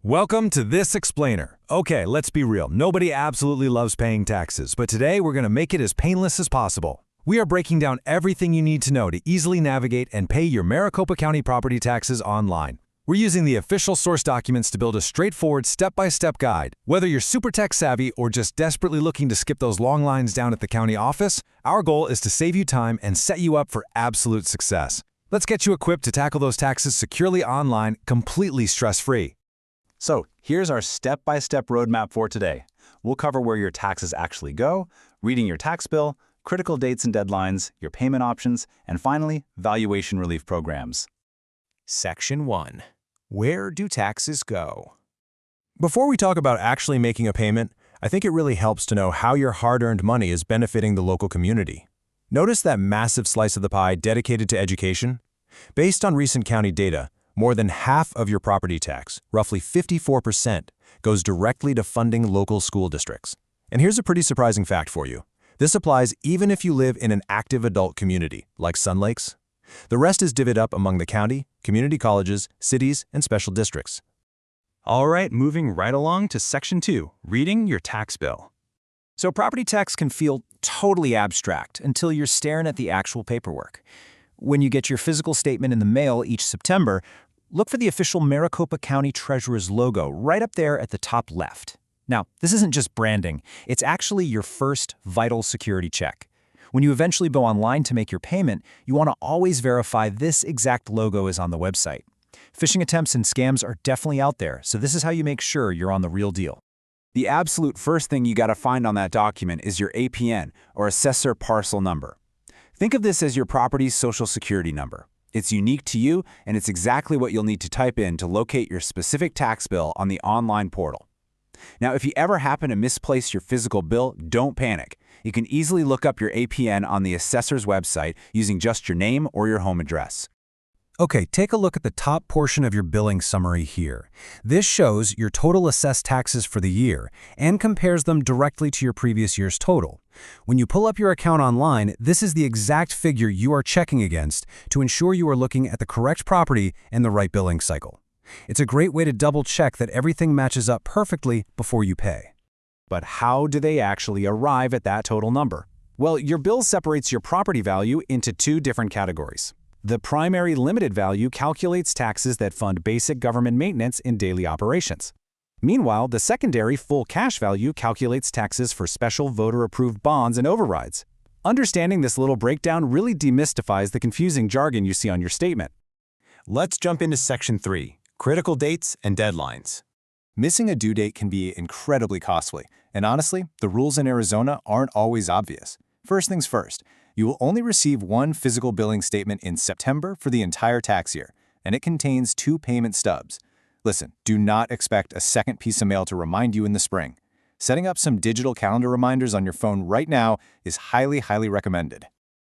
Welcome to This Explainer. Okay, let's be real. Nobody absolutely loves paying taxes, but today we're going to make it as painless as possible. We are breaking down everything you need to know to easily navigate and pay your Maricopa County property taxes online. We're using the official source documents to build a straightforward step-by-step guide. Whether you're super tech savvy or just desperately looking to skip those long lines down at the county office, our goal is to save you time and set you up for absolute success. Let's get you equipped to tackle those taxes securely online, completely stress-free. So here's our step-by-step roadmap for today. We'll cover where your taxes actually go, reading your tax bill, critical dates and deadlines, your payment options, and finally, valuation relief programs. Section 1. Where do taxes go? Before we talk about actually making a payment, I think it really helps to know how your hard-earned money is benefiting the local community. Notice that massive slice of the pie dedicated to education? Based on recent county data, more than half of your property tax, roughly 54%, goes directly to funding local school districts. And here's a pretty surprising fact for you. This applies even if you live in an active adult community, like Sun Lakes. The rest is divvied up among the county, community colleges, cities, and special districts. All right, moving right along to Section 2, reading your tax bill. So property tax can feel totally abstract until you're staring at the actual paperwork. When you get your physical statement in the mail each September, look for the official Maricopa County Treasurer's logo right up there at the top left. Now, this isn't just branding. It's actually your first vital security check. When you eventually go online to make your payment, you want to always verify this exact logo is on the website. Phishing attempts and scams are definitely out there, so this is how you make sure you're on the real deal. The absolute first thing you got to find on that document is your APN, or Assessor Parcel Number. Think of this as your property's social security number. It's unique to you, and it's exactly what you'll need to type in to locate your specific tax bill on the online portal. Now, if you ever happen to misplace your physical bill, don't panic. You can easily look up your APN on the assessor's website using just your name or your home address. Okay, take a look at the top portion of your billing summary here. This shows your total assessed taxes for the year and compares them directly to your previous year's total. When you pull up your account online, this is the exact figure you are checking against to ensure you are looking at the correct property and the right billing cycle. It's a great way to double-check that everything matches up perfectly before you pay. But how do they actually arrive at that total number? Well, your bill separates your property value into two different categories. The primary limited value calculates taxes that fund basic government maintenance in daily operations. Meanwhile, the secondary full cash value calculates taxes for special voter-approved bonds and overrides. Understanding this little breakdown really demystifies the confusing jargon you see on your statement. Let's jump into Section 3, critical dates and deadlines. Missing a due date can be incredibly costly, and honestly, the rules in Arizona aren't always obvious. First things first, you will only receive one physical billing statement in September for the entire tax year, and it contains 2 payment stubs. Listen, do not expect a second piece of mail to remind you in the spring. Setting up some digital calendar reminders on your phone right now is highly recommended.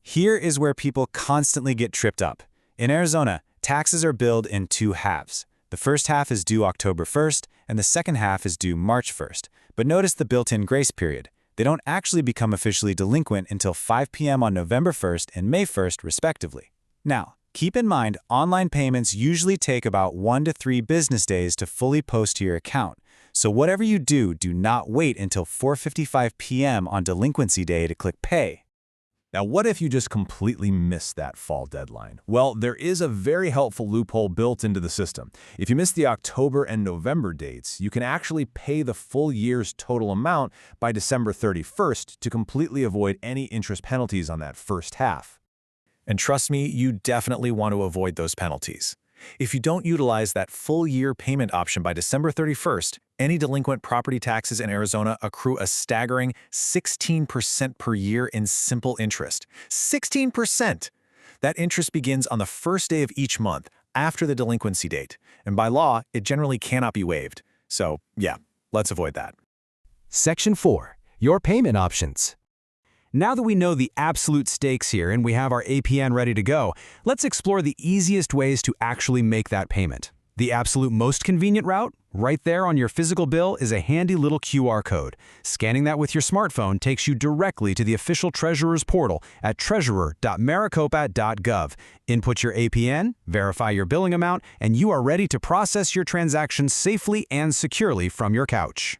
Here is where people constantly get tripped up. In Arizona, taxes are billed in 2 halves. The first half is due October 1st, and the second half is due March 1st. But notice the built-in grace period. They don't actually become officially delinquent until 5 p.m. on November 1st and May 1st, respectively. Now, keep in mind, online payments usually take about 1 to 3 business days to fully post to your account. So whatever you do, do not wait until 4:55 p.m. on delinquency day to click pay. Now, what if you just completely missed that fall deadline? Well, there is a very helpful loophole built into the system. If you miss the October and November dates, you can actually pay the full year's total amount by December 31st to completely avoid any interest penalties on that first half. And trust me, you definitely want to avoid those penalties. If you don't utilize that full year payment option by December 31st, any delinquent property taxes in Arizona accrue a staggering 16% per year in simple interest. 16%! That interest begins on the first day of each month after the delinquency date, and by law, it generally cannot be waived. So, yeah, let's avoid that. Section 4. Your payment options. Now that we know the absolute stakes here and we have our APN ready to go, let's explore the easiest ways to actually make that payment. The absolute most convenient route? Right there on your physical bill is a handy little QR code. Scanning that with your smartphone takes you directly to the official Treasurer's portal at treasurer.maricopa.gov. Input your APN, verify your billing amount, and you are ready to process your transactions safely and securely from your couch.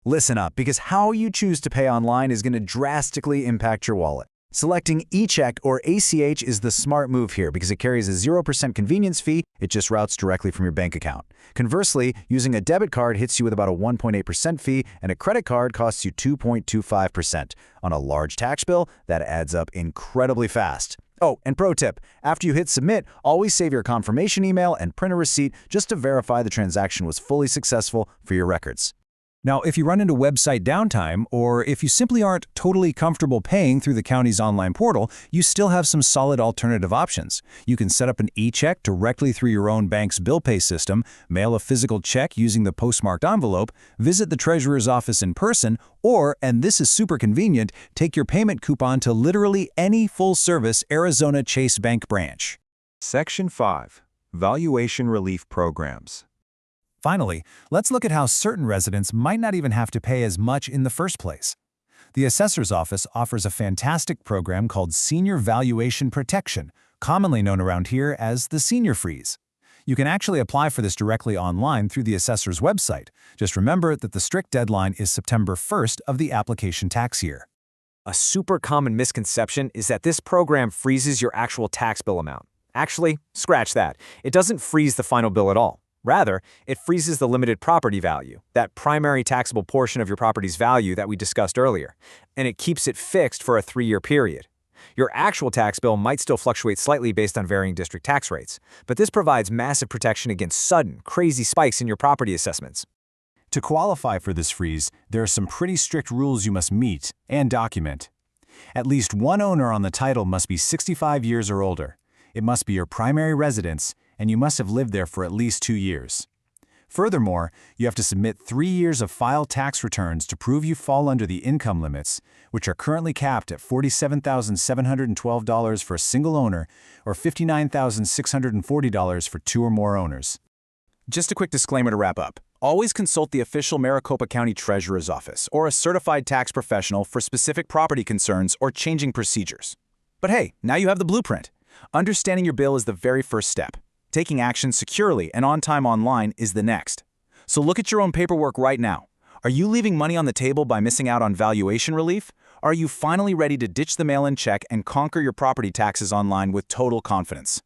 Listen up, because how you choose to pay online is going to drastically impact your wallet. Selecting eCheck or ACH is the smart move here because it carries a 0% convenience fee. It just routes directly from your bank account. Conversely, using a debit card hits you with about a 1.8% fee, and a credit card costs you 2.25%. On a large tax bill, that adds up incredibly fast. Oh, and pro tip, after you hit submit, always save your confirmation email and print a receipt just to verify the transaction was fully successful for your records. Now, if you run into website downtime, or if you simply aren't totally comfortable paying through the county's online portal, you still have some solid alternative options. You can set up an e-check directly through your own bank's bill pay system, mail a physical check using the postmarked envelope, visit the treasurer's office in person, or, and this is super convenient, take your payment coupon to literally any full-service Arizona Chase Bank branch. Section 5. Valuation Relief Programs. Finally, let's look at how certain residents might not even have to pay as much in the first place. The assessor's office offers a fantastic program called Senior Valuation Protection, commonly known around here as the Senior Freeze. You can actually apply for this directly online through the assessor's website. Just remember that the strict deadline is September 1st of the application tax year. A super common misconception is that this program freezes your actual tax bill amount. Actually, scratch that. It doesn't freeze the final bill at all. Rather, it freezes the limited property value, that primary taxable portion of your property's value that we discussed earlier, and it keeps it fixed for a 3-year period. Your actual tax bill might still fluctuate slightly based on varying district tax rates, but this provides massive protection against sudden, crazy spikes in your property assessments. To qualify for this freeze, there are some pretty strict rules you must meet and document. At least one owner on the title must be 65 years or older. It must be your primary residence, and you must have lived there for at least 2 years. Furthermore, you have to submit 3 years of filed tax returns to prove you fall under the income limits, which are currently capped at $47,712 for a single owner or $59,640 for 2 or more owners. Just a quick disclaimer to wrap up. Always consult the official Maricopa County Treasurer's Office or a certified tax professional for specific property concerns or changing procedures. But hey, now you have the blueprint. Understanding your bill is the very first step. Taking action securely and on time online is the next. So look at your own paperwork right now. Are you leaving money on the table by missing out on valuation relief? Are you finally ready to ditch the mail-in check and conquer your property taxes online with total confidence?